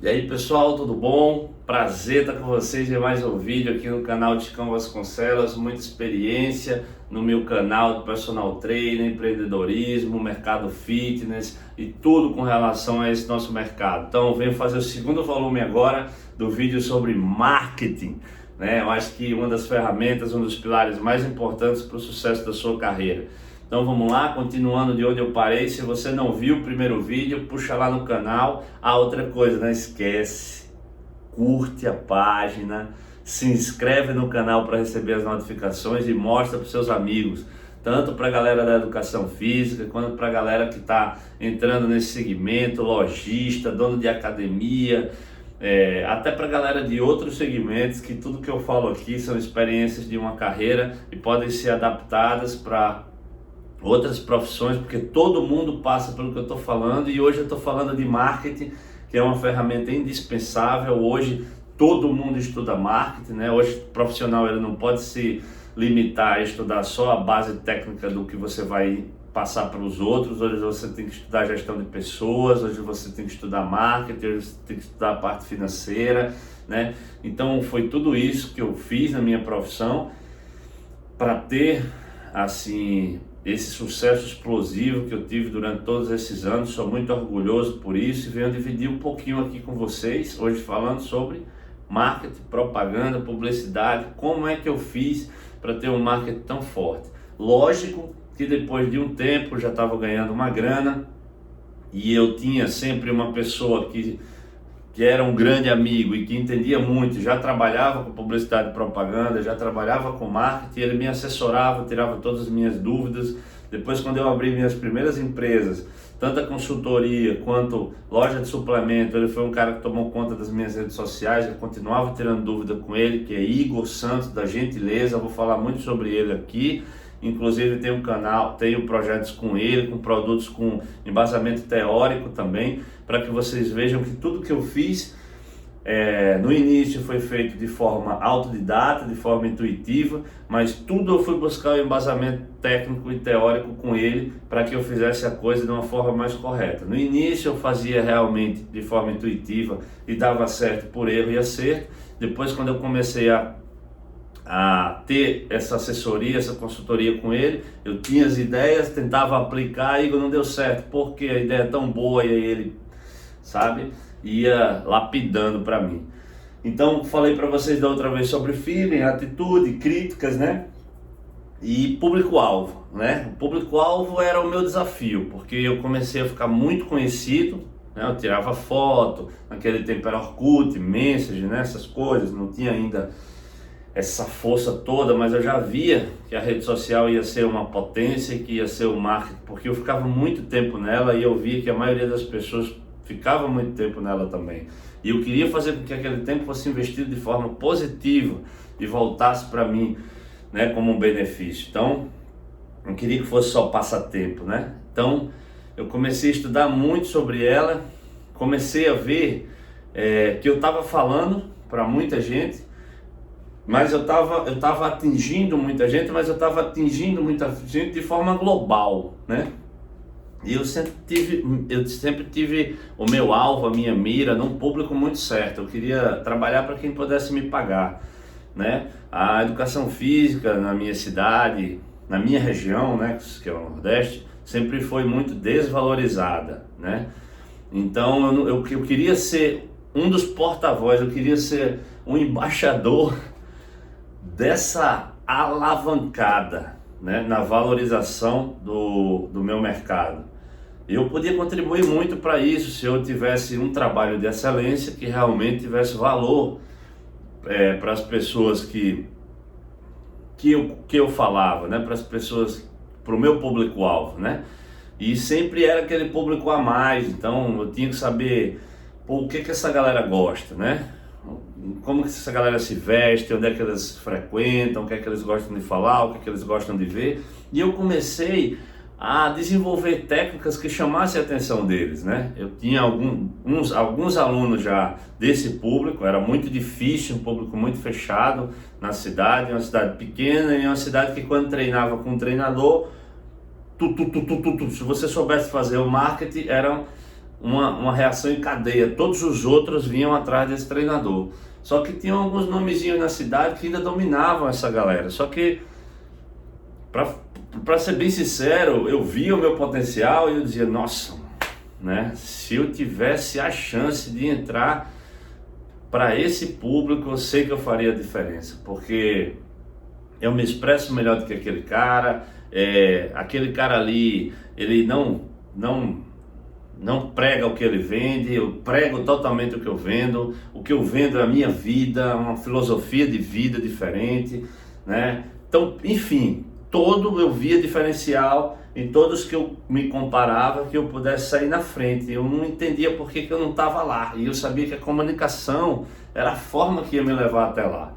E aí pessoal, tudo bom? Prazer estar com vocês em mais um vídeo aqui no canal de Chicão Vasconcelos. Muita experiência no meu canal de personal trainer, empreendedorismo, mercado fitness e tudo com relação a esse nosso mercado. Então eu venho fazer o segundo volume agora do vídeo sobre marketing, né? Eu acho que uma das ferramentas, um dos pilares mais importantes para o sucesso da sua carreira. Então vamos lá, continuando de onde eu parei. Se você não viu o primeiro vídeo, puxa lá no canal. Outra coisa, não esquece, curte a página, se inscreve no canal para receber as notificações e mostra para os seus amigos, tanto para a galera da educação física, quanto para a galera que está entrando nesse segmento, lojista, dono de academia, até para a galera de outros segmentos, que tudo que eu falo aqui são experiências de uma carreira e podem ser adaptadas para outras profissões, porque todo mundo passa pelo que eu estou falando. E hoje eu estou falando de marketing, que é uma ferramenta indispensável. Hoje todo mundo estuda marketing, né? Hoje o profissional ele não pode se limitar a estudar só a base técnica do que você vai passar para os outros. Hoje você tem que estudar gestão de pessoas, hoje você tem que estudar marketing, hoje você tem que estudar a parte financeira, né? Então foi tudo isso que eu fiz na minha profissão para ter assim esse sucesso explosivo que eu tive durante todos esses anos. Sou muito orgulhoso por isso e venho dividir um pouquinho aqui com vocês, hoje falando sobre marketing, propaganda, publicidade, como é que eu fiz para ter um marketing tão forte. Lógico que depois de um tempo já estava ganhando uma grana e eu tinha sempre uma pessoa que era um grande amigo e que entendia muito, já trabalhava com publicidade e propaganda, já trabalhava com marketing, ele me assessorava, tirava todas as minhas dúvidas. Depois, quando eu abri minhas primeiras empresas, tanto a consultoria quanto loja de suplemento, ele foi um cara que tomou conta das minhas redes sociais. Eu continuava tirando dúvida com ele, que é Igor Santos, da Gentileza. Eu vou falar muito sobre ele aqui. Inclusive tem um canal, tenho projetos com ele, com produtos com embasamento teórico também, para que vocês vejam que tudo que eu fiz no início foi feito de forma autodidata, de forma intuitiva, mas tudo eu fui buscar o embasamento técnico e teórico com ele para que eu fizesse a coisa de uma forma mais correta. No início eu fazia realmente de forma intuitiva e dava certo por erro e acerto. Depois, quando eu comecei a ter essa assessoria, essa consultoria com ele, eu tinha as ideias, tentava aplicar e não deu certo, porque a ideia é tão boa, e aí ele, sabe, ia lapidando para mim. Então falei para vocês da outra vez sobre feeling, atitude, críticas, né, e público-alvo, né. O público-alvo era o meu desafio, porque eu comecei a ficar muito conhecido, né? Eu tirava foto, naquele tempo era Orkut, Message, né, essas coisas, não tinha ainda essa força toda, mas eu já via que a rede social ia ser uma potência, que ia ser o marketing, porque eu ficava muito tempo nela e eu via que a maioria das pessoas ficava muito tempo nela também. E eu queria fazer com que aquele tempo fosse investido de forma positiva e voltasse para mim, né, como um benefício. Então, não queria que fosse só passatempo, né? Então, eu comecei a estudar muito sobre ela, comecei a ver que eu estava falando para muita gente, mas eu tava atingindo muita gente, mas eu estava atingindo muita gente de forma global, né? E eu sempre tive o meu alvo, a minha mira, num público muito certo. Eu queria trabalhar para quem pudesse me pagar, né? A educação física na minha cidade, na minha região, né, que é o Nordeste, sempre foi muito desvalorizada, né? Então eu queria ser um dos porta-voz, eu queria ser um embaixador dessa alavancada, né, na valorização do meu mercado. Eu podia contribuir muito para isso se eu tivesse um trabalho de excelência que realmente tivesse valor para as pessoas que eu falava, né, para as pessoas, para o meu público-alvo, né? E sempre era aquele público a mais, então eu tinha que saber o que essa galera gosta, né? Como que essa galera se veste, onde é que eles frequentam, o que é que eles gostam de falar, o que é que eles gostam de ver. E eu comecei a desenvolver técnicas que chamassem a atenção deles, né? Eu tinha alguns alunos já desse público. Era muito difícil, um público muito fechado na cidade, uma cidade pequena e uma cidade que, quando treinava com um treinador, se você soubesse fazer o marketing, eram uma reação em cadeia. Todos os outros vinham atrás desse treinador. Só que tinham alguns nomezinhos na cidade que ainda dominavam essa galera. Só que, para ser bem sincero, eu via o meu potencial e eu dizia, nossa, né? Se eu tivesse a chance de entrar para esse público, eu sei que eu faria a diferença, porque eu me expresso melhor do que aquele cara. Aquele cara ali, ele não prega o que ele vende, eu prego totalmente o que eu vendo. O que eu vendo é a minha vida, uma filosofia de vida diferente, né? Então, enfim, eu via diferencial em todos que eu me comparava, que eu pudesse sair na frente. Eu não entendia por que eu não estava lá, e eu sabia que a comunicação era a forma que ia me levar até lá,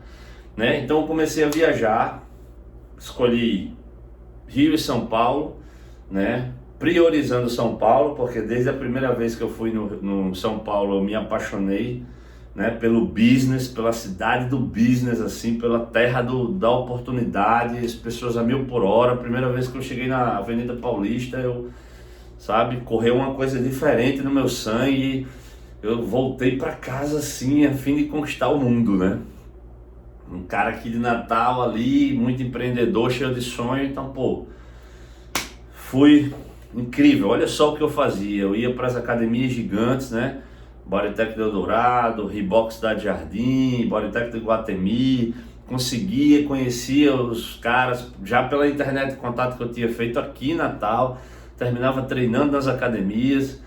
né? Então eu comecei a viajar, escolhi Rio e São Paulo, né? Priorizando São Paulo, porque desde a primeira vez que eu fui no São Paulo eu me apaixonei, né, pelo business, pela cidade do business, assim, pela terra da oportunidade, as pessoas a 1000 por hora. A primeira vez que eu cheguei na Avenida Paulista, correu uma coisa diferente no meu sangue. Eu voltei para casa assim, a fim de conquistar o mundo, né? Um cara aqui de Natal ali, muito empreendedor, cheio de sonho. Então, fui incrível. Olha só o que eu fazia. Eu ia para as academias gigantes, né? Bodytech do Eldorado, Reebok Cidade Jardim, Bodytech do Iguatemi. Conhecia os caras já pela internet, contato que eu tinha feito aqui em Natal. Terminava treinando nas academias.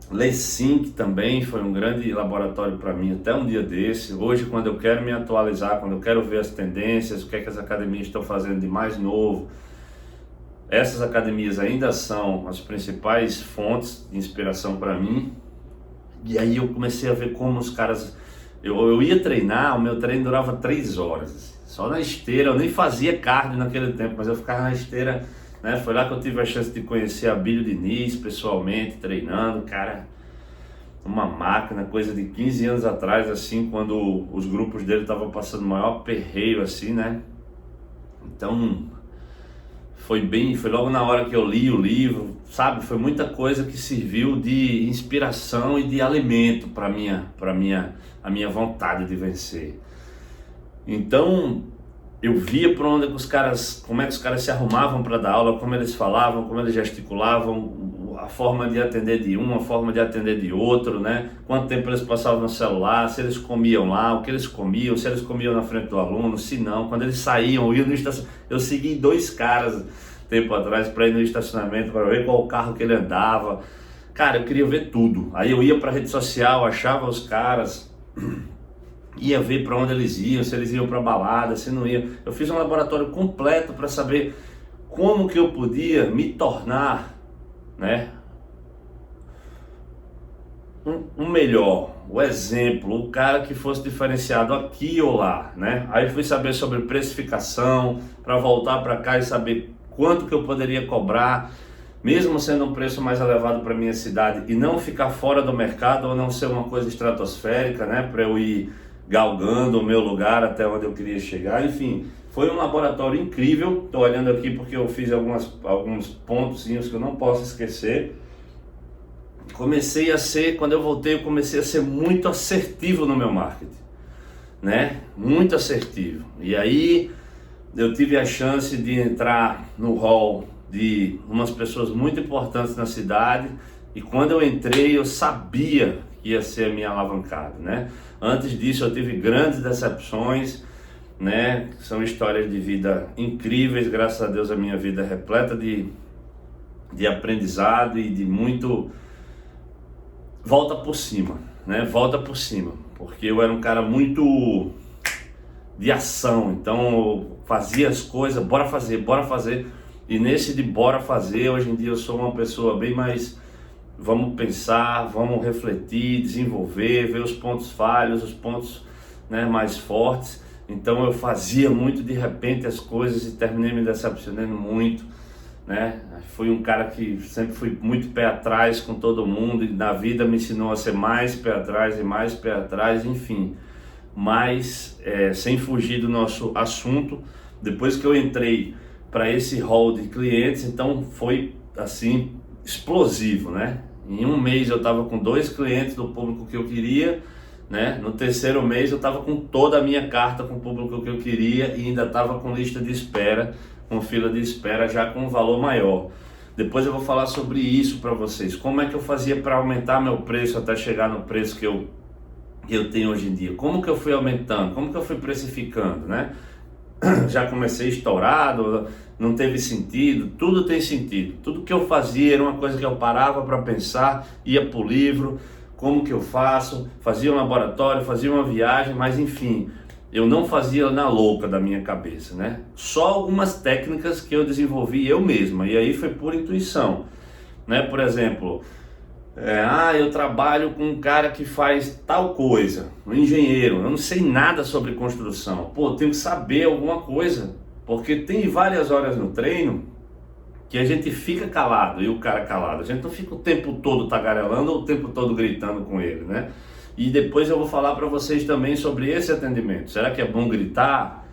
Lessink também foi um grande laboratório para mim até um dia desse. Hoje, quando eu quero me atualizar, quando eu quero ver as tendências, o que é que as academias estão fazendo de mais novo, essas academias ainda são as principais fontes de inspiração para mim. E aí eu comecei a ver como os caras... Eu ia treinar, o meu treino durava 3 horas, só na esteira. Eu nem fazia cardio naquele tempo, mas eu ficava na esteira, né? Foi lá que eu tive a chance de conhecer a Abílio Diniz pessoalmente, treinando. Cara, uma máquina, coisa de 15 anos atrás, assim, quando os grupos dele estavam passando o maior perreio, assim, né? Então... foi logo na hora que eu li o livro, sabe? Foi muita coisa que serviu de inspiração e de alimento para a minha vontade de vencer. Então, eu via por onde como é que os caras se arrumavam para dar aula, como eles falavam, como eles gesticulavam, a forma de atender de um, a forma de atender de outro, né? Quanto tempo eles passavam no celular, se eles comiam lá, o que eles comiam, se eles comiam na frente do aluno, se não, quando eles saíam, iam no estacionamento. Eu segui 2 caras tempo atrás para ir no estacionamento, para ver qual carro que ele andava. Cara, eu queria ver tudo. Aí eu ia para a rede social, achava os caras, ia ver para onde eles iam, se eles iam para balada, se não iam. Eu fiz um laboratório completo para saber como que eu podia me tornar, né, um melhor, o exemplo, o cara que fosse diferenciado aqui ou lá, né? Aí fui saber sobre precificação, para voltar para cá e saber quanto que eu poderia cobrar, mesmo sendo um preço mais elevado para minha cidade, e não ficar fora do mercado, ou não ser uma coisa estratosférica, né? Para eu ir galgando o meu lugar até onde eu queria chegar. Enfim, foi um laboratório incrível. Estou olhando aqui porque eu fiz alguns pontozinhos que eu não posso esquecer. Quando eu voltei, eu comecei a ser muito assertivo no meu marketing, né? Muito assertivo. E aí eu tive a chance de entrar no hall de umas pessoas muito importantes na cidade, e quando eu entrei eu sabia que ia ser a minha alavancada, né? Antes disso eu tive grandes decepções, né? São histórias de vida incríveis, graças a Deus a minha vida é repleta de aprendizado e de muito volta por cima, né? Volta por cima, porque eu era um cara muito de ação, então eu fazia as coisas, bora fazer, e nesse de bora fazer, hoje em dia eu sou uma pessoa bem mais, vamos pensar, vamos refletir, desenvolver, ver os pontos falhos, os pontos, né, mais fortes. Então eu fazia muito de repente as coisas e terminei me decepcionando muito, né? Fui um cara que sempre fui muito pé atrás com todo mundo, e na vida me ensinou a ser mais pé atrás e mais pé atrás, enfim. Mas sem fugir do nosso assunto, depois que eu entrei para esse hall de clientes, então foi assim explosivo, né? Em um mês eu estava com 2 clientes do público que eu queria, né? No terceiro mês eu estava com toda a minha carta com o público que eu queria e ainda estava com lista de espera, com fila de espera já com um valor maior. Depois eu vou falar sobre isso para vocês, como é que eu fazia para aumentar meu preço até chegar no preço que eu tenho hoje em dia, como que eu fui aumentando, como que eu fui precificando, né? Já comecei estourado, não teve sentido, tudo tem sentido. Tudo que eu fazia era uma coisa que eu parava para pensar, ia para o livro, como que eu faço, fazia um laboratório, fazia uma viagem, mas enfim, eu não fazia na louca da minha cabeça, né? Só algumas técnicas que eu desenvolvi eu mesma, e aí foi por intuição, né? Por exemplo, eu trabalho com um cara que faz tal coisa, um engenheiro, eu não sei nada sobre construção, pô, eu tenho que saber alguma coisa, porque tem várias horas no treino que a gente fica calado e o cara calado, a gente não fica o tempo todo tagarelando ou o tempo todo gritando com ele, né? E depois eu vou falar para vocês também sobre esse atendimento. Será que é bom gritar?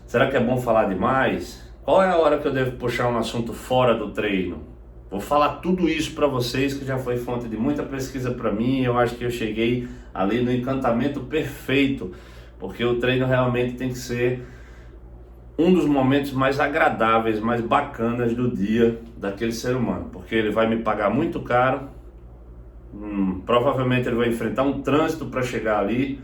Será que é bom falar demais? Qual é a hora que eu devo puxar um assunto fora do treino? Vou falar tudo isso para vocês, que já foi fonte de muita pesquisa para mim. Eu acho que eu cheguei ali no encantamento perfeito, porque o treino realmente tem que ser um dos momentos mais agradáveis, mais bacanas do dia daquele ser humano, porque ele vai me pagar muito caro, provavelmente ele vai enfrentar um trânsito para chegar ali,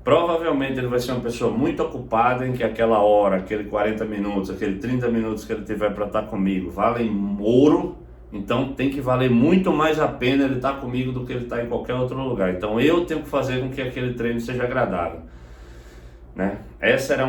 provavelmente ele vai ser uma pessoa muito ocupada em que aquela hora, aquele 40 minutos, aquele 30 minutos que ele tiver para estar comigo valem ouro. Então tem que valer muito mais a pena ele estar comigo do que ele estar em qualquer outro lugar. Então eu tenho que fazer com que aquele treino seja agradável, né? Essa era